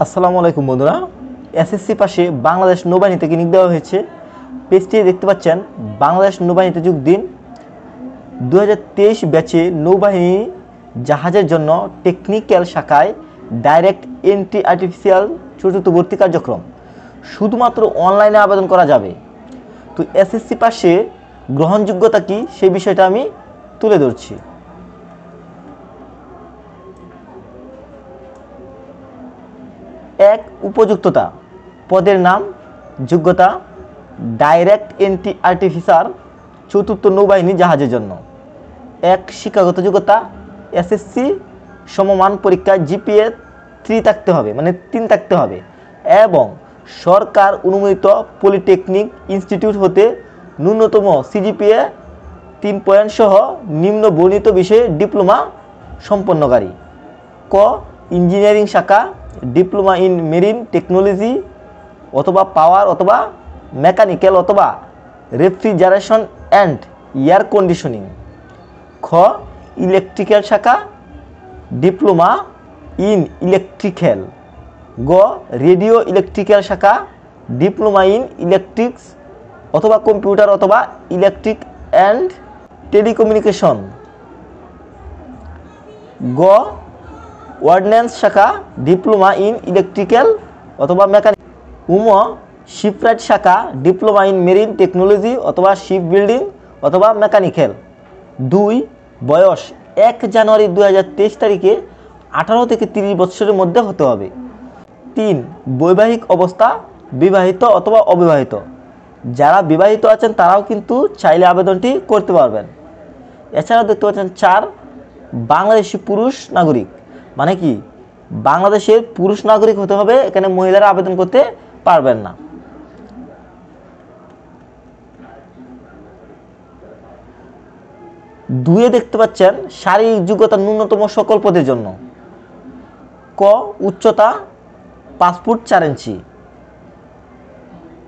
আসসালামু আলাইকুম বন্ধুরা, এসএসসি পাশে বাংলাদেশ নৌবাহিনীতে নিয়োগ দেওয়া হয়েছে। পেজটি দেখতে পাচ্ছেন, বাংলাদেশ নৌবাহিনীতে যোগ দিন। 2023 ব্যাচে নৌবাহিনী জাহাজের জন্য টেকনিক্যাল শাখায় ডাইরেক্ট এন্ট্রি আর্টিফিশিয়াল চতুর্থ ভর্তি কার্যক্রম শুধুমাত্র অনলাইনে আবেদন করা যাবে। তো এসএসসি পাশে গ্রহণযোগ্যতা কি সেই বিষয়টা আমি তুলে ধরছি। এক, উপযুক্ততা। পদের নাম, যোগ্যতা ডাইরেক্ট এন্ট্রি আর্টিফিসার চতুর্থ নৌবাহিনী জাহাজের জন্য। এক, শিক্ষাগত যোগ্যতা এসএসসি সমমান পরীক্ষায় জিপিএ 3 থাকতে হবে, মানে 3 থাকতে হবে, এবং সরকার অনুমোদিত পলিটেকনিক ইনস্টিটিউট হতে ন্যূনতম সিজিপিএ 3 পয়েন্ট সহ নিম্ন বর্ণিত বিষয়ে ডিপ্লোমা সম্পন্নকারী। ক, ইঞ্জিনিয়ারিং শাখা ডিপ্লোমা ইন মেরিন টেকনোলজি অথবা পাওয়ার অথবা মেকানিক্যাল অথবা রেফ্রিজারেশন অ্যান্ড এয়ার কন্ডিশনিং। খ, ইলেকট্রিক্যাল শাখা ডিপ্লোমা ইন ইলেকট্রিক্যাল। গ, রেডিও ইলেকট্রিক্যাল শাখা ডিপ্লোমা ইন ইলেকট্রিক্স অথবা কম্পিউটার অথবা ইলেকট্রিক অ্যান্ড টেলিকমিউনিকেশন। গ, অর্ডিন্যান্স শাখা ডিপ্লোমা ইন ইলেকট্রিক্যাল অথবা মেকানিক। উম, শিপরাইট শাখা ডিপ্লোমা ইন মেরিন টেকনোলজি অথবা শিপ বিল্ডিং অথবা মেকানিক্যাল। 2, বয়স 1 জানুয়ারি 2023 তারিখে 18 থেকে 30 বছরের মধ্যে হতে হবে। 3, বৈবাহিক অবস্থা বিবাহিত অথবা অবিবাহিত। যারা বিবাহিত আছেন তারাও কিন্তু চাইলে আবেদনটি করতে পারবেন। এছাড়াও দেখতে পাচ্ছেন 4, বাংলাদেশি পুরুষ নাগরিক। মানে কি, বাংলাদেশের পুরুষ নাগরিক হতে হবে, এখানে মহিলারা আবেদন করতে পারবেন না। 2 দেখতে পাচ্ছেন শারীরিক যোগ্যতা ন্যূনতম সকল পদের জন্য। ক, উচ্চতা 5 ফুট 4 ইঞ্চি।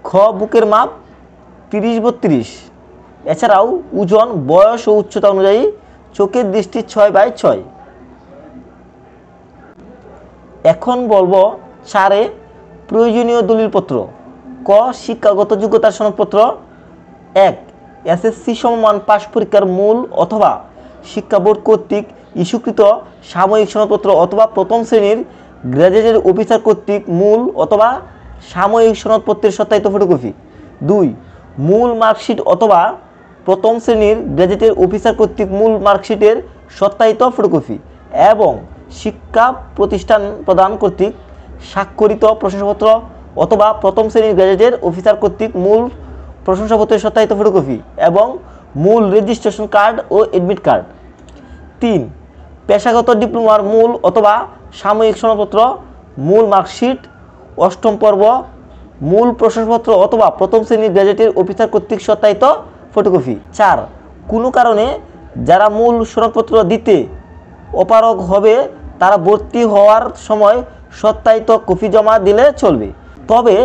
খ, বুকের মাপ 30-32। এছাড়াও ওজন, বয়স ও উচ্চতা অনুযায়ী চোখের দৃষ্টি 6/6। এখন বলবো 4 প্রয়োজনীয় দলিলপত্র। ক, শিক্ষাগত যোগ্যতার সনদপত্র। 1, এসএসসি সমমান পাস পরীক্ষার মূল অথবা শিক্ষা বোর্ড কর্তৃক ইস্যুকৃত সাময়িক সনদপত্র অথবা প্রথম শ্রেণীর গ্র্যাজুয়েটেড অফিসার কর্তৃক মূল অথবা সাময়িক সনদপত্রের সত্যায়িত ফটোকপি। 2, মূল মার্কশিট অথবা প্রথম শ্রেণীর গ্র্যাজুয়েটেড অফিসার কর্তৃক মূল মার্কশিটের সত্যায়িত ফটোকপি এবং শিক্ষা প্রতিষ্ঠান প্রদান কর্তৃক স্বাক্ষরিত প্রশংসাপত্র অথবা প্রথম শ্রেণীর গ্র্যাজুয়েটেড অফিসার কর্তৃক মূল প্রশংসাপত্রের সত্যায়িত ফটোকপি এবং মূল রেজিস্ট্রেশন কার্ড ও এডমিট কার্ড। 3, পেশাগত ডিপ্লোমার মূল অথবা সাময়িক সনদপত্র, মূল মার্কশিট, 8ম পর্ব, মূল প্রশংসাপত্র অথবা প্রথম শ্রেণীর গ্র্যাজুয়েটেড অফিসার কর্তৃক সত্যায়িত ফটোকপি। 4, কোনো কারণে যারা মূল সনদপত্র দিতে অপারগ হবে তারা ভর্তি হওয়ার সময় সত্যায়িত কপি জমা দিলে চলবে, তবে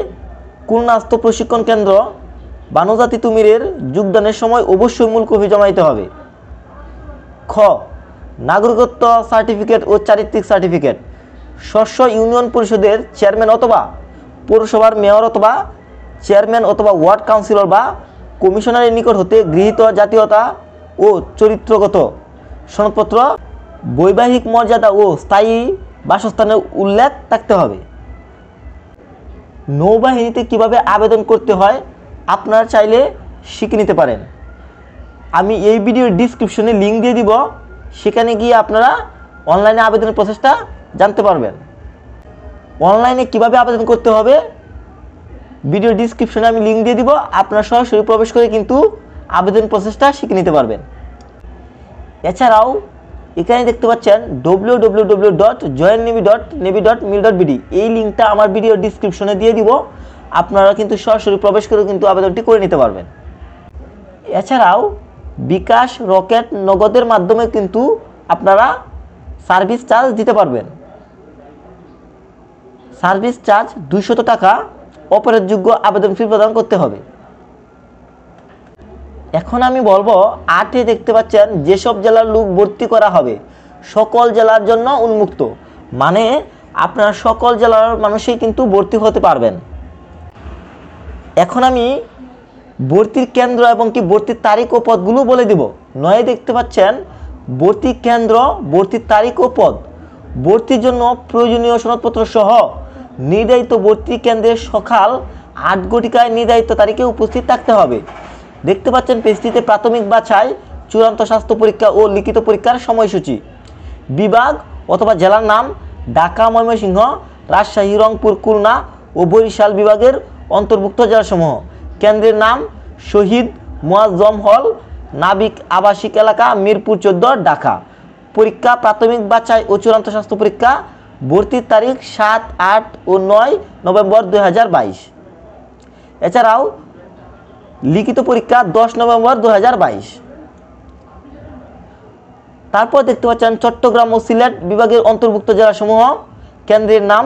খুলনাস্থ প্রশিক্ষণ কেন্দ্র বানুজাতি তুমিরের যোগদানের সময় অবশ্যই মূল কপি জমা দিতে হবে। খ, নাগরিকত্ব সার্টিফিকেট ও চারিত্রিক সার্টিফিকেট। শস্য ইউনিয়ন পরিষদের চেয়ারম্যান অথবা পৌরসভার মেয়র অথবা চেয়ারম্যান অথবা ওয়ার্ড কাউন্সিলর বা কমিশনারের নিকট হতে গৃহীত জাতীয়তা ও চরিত্রগত সনদপত্র, বৈবাহিক মর্যাদা ও স্থায়ী বাসস্থানের উল্লেখ থাকতে হবে। নৌবাহিনীতে কিভাবে আবেদন করতে হয় আপনারা চাইলে শিখে নিতে পারেন। আমি এই ভিডিওর ডিসক্রিপশনে লিঙ্ক দিয়ে দিব, সেখানে গিয়ে আপনারা অনলাইনে আবেদনের প্রসেসটা জানতে পারবেন। অনলাইনে কিভাবে আবেদন করতে হবে ভিডিও ডিসক্রিপশনে আমি লিঙ্ক দিয়ে দিব, আপনারা সরাসরি প্রবেশ করে কিন্তু আবেদন প্রসেসটা শিখে নিতে পারবেন। এছাড়াও এখানে দেখতে পাচ্ছেন www.joinnavy.navy.mil.bd, এই লিঙ্কটা আমার ভিডিও ডিসক্রিপশনে দিয়ে দিব, আপনারা কিন্তু সরাসরি প্রবেশ করে কিন্তু আবেদনটি করে নিতে পারবেন। এছাড়াও বিকাশ, রকেট, নগদের মাধ্যমে কিন্তু আপনারা সার্ভিস চার্জ দিতে পারবেন। সার্ভিস চার্জ 200 টাকা অপরাধযোগ্য আবেদন ফি প্রদান করতে হবে। এখন আমি বলবো 8 দেখতে পাচ্ছেন যেসব জেলার লোক ভর্তি করা হবে সকল জেলার জন্য উন্মুক্ত, মানে আপনারা সকল জেলার মানুষই কিন্তু ভর্তি হতে পারবেন। এখন আমি ভর্তির কেন্দ্র এবং কি ভর্তির তারিখ ও পদগুলো বলে দিব। নয় দেখতে পাচ্ছেন ভর্তি কেন্দ্র, ভর্তির তারিখ ও পদ। ভর্তির জন্য প্রয়োজনীয় সনদপত্র সহ নির্ধারিত ভর্তি কেন্দ্রে সকাল 8 ঘটিকায় নির্ধারিত তারিখে উপস্থিত থাকতে হবে। দেখতে পাচ্ছেন পেজটিতে প্রাথমিক বাছাই, চূড়ান্ত স্বাস্থ্য পরীক্ষা ও লিখিত পরীক্ষার সময়সূচি। বিভাগ অথবা জেলার নাম ঢাকা, ময়মনসিংহ, রাজশাহী, রংপুর, খুলনা ও বরিশাল বিভাগের অন্তর্ভুক্ত জেলাসমূহ। কেন্দ্রের নাম শহীদ মুয়াজ্জম হল, নাবিক আবাসিক এলাকা, মিরপুর 14, ঢাকা। পরীক্ষা প্রাথমিক বাছাই ও চূড়ান্ত স্বাস্থ্য পরীক্ষা। ভর্তির তারিখ 7, 8 ও 9 নভেম্বর 2022। এছাড়াও লিখিত পরীক্ষা 10 নভেম্বর 2022। তারপর দেখতে পাচ্ছেন চট্টগ্রাম ও সিলেট বিভাগের অন্তর্ভুক্ত জেলাসমূহ। কেন্দ্রের নাম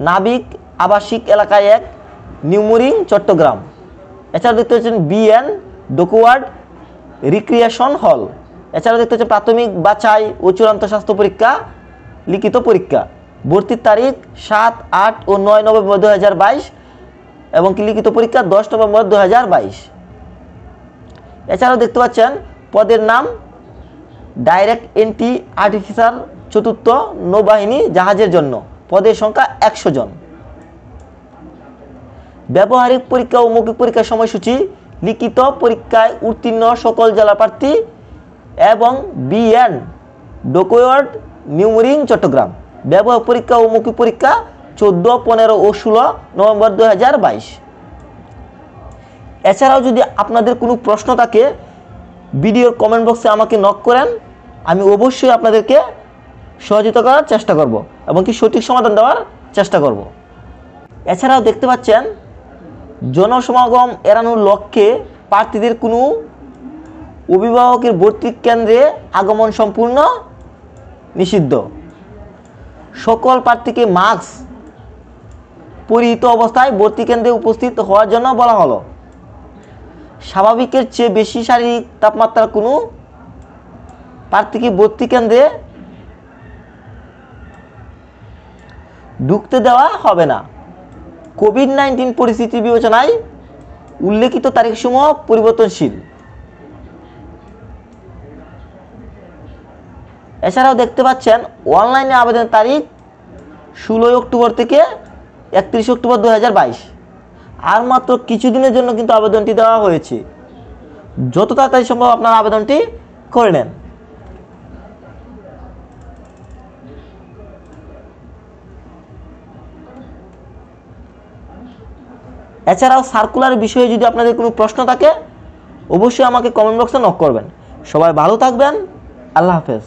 নাবিক আবাসিক এলাকা 1, নিউমরিং, চট্টগ্রাম। এছাড়াও দেখতে পাচ্ছেন বিএন ডকুয়ার্ড রিক্রিয়েশন হল। এছাড়াও দেখতে পাচ্ছেন প্রাথমিক বাছাই ও চূড়ান্ত স্বাস্থ্য পরীক্ষা, লিখিত পরীক্ষা। ভর্তির তারিখ 7, 8 ও 9 নভেম্বর 2022 এবং কি লিখিত পরীক্ষা 10 নভেম্বর 2022। এছাড়াও দেখতে পাচ্ছেন পদের নাম ডাইরেক্ট এন্ট্রি আর্টিফিসার 4th নৌবাহিনী জাহাজের জন্য। পদের সংখ্যা 100 জন। ব্যবহারিক পরীক্ষা ও মৌখিক পরীক্ষার সময়সূচি। লিখিত পরীক্ষায় উত্তীর্ণ সকল জেলা প্রার্থী এবং বিএন ডকুয়ার্ড নিউমরিং, চট্টগ্রাম। ব্যবহারিক পরীক্ষা ও মৌখিক পরীক্ষা 14, 15 ও 16 নভেম্বর 2022। এছাড়াও যদি আপনাদের কোনো প্রশ্ন থাকে ভিডিওর কমেন্ট বক্সে আমাকে নক করেন, আমি অবশ্যই আপনাদেরকে সহযোগিতা করার চেষ্টা করব এবং কি সঠিক সমাধান দেওয়ার চেষ্টা করব। এছাড়াও দেখতে পাচ্ছেন জনসমাগম এড়ানোর লক্ষ্যে প্রার্থীদের কোনো অভিভাবকের ভর্তি কেন্দ্রে আগমন সম্পূর্ণ নিষিদ্ধ। সকল প্রার্থীকে মাস্ক পরিহিত অবস্থায় ভর্তি কেন্দ্রে উপস্থিত হওয়ার জন্য বলা হলো। স্বাভাবিকের চেয়ে বেশি শারীরিক তাপমাত্রার কোনো প্রার্থীকে ভর্তি কেন্দ্রে ঢুকতে দেওয়া হবে না। কোভিড-19 পরিস্থিতি বিবেচনায় উল্লেখিত তারিখসমূহ পরিবর্তনশীল। এছাড়াও দেখতে পাচ্ছেন অনলাইনে আবেদনের তারিখ 16 অক্টোবর থেকে 31 অক্টোবর 2022। আর মাত্র কিছুদিনের জন্য কিন্তু আবেদনটি দেওয়া হয়েছে। যত তাড়াতাড়ি সম্ভব আপনারা আবেদনটি করে নেন। এছাড়াও সার্কুলার বিষয়ে যদি আপনাদের কোনো প্রশ্ন থাকে অবশ্যই আমাকে কমেন্ট বক্সে নক করবেন। সবাই ভালো থাকবেন। আল্লাহ হাফেজ।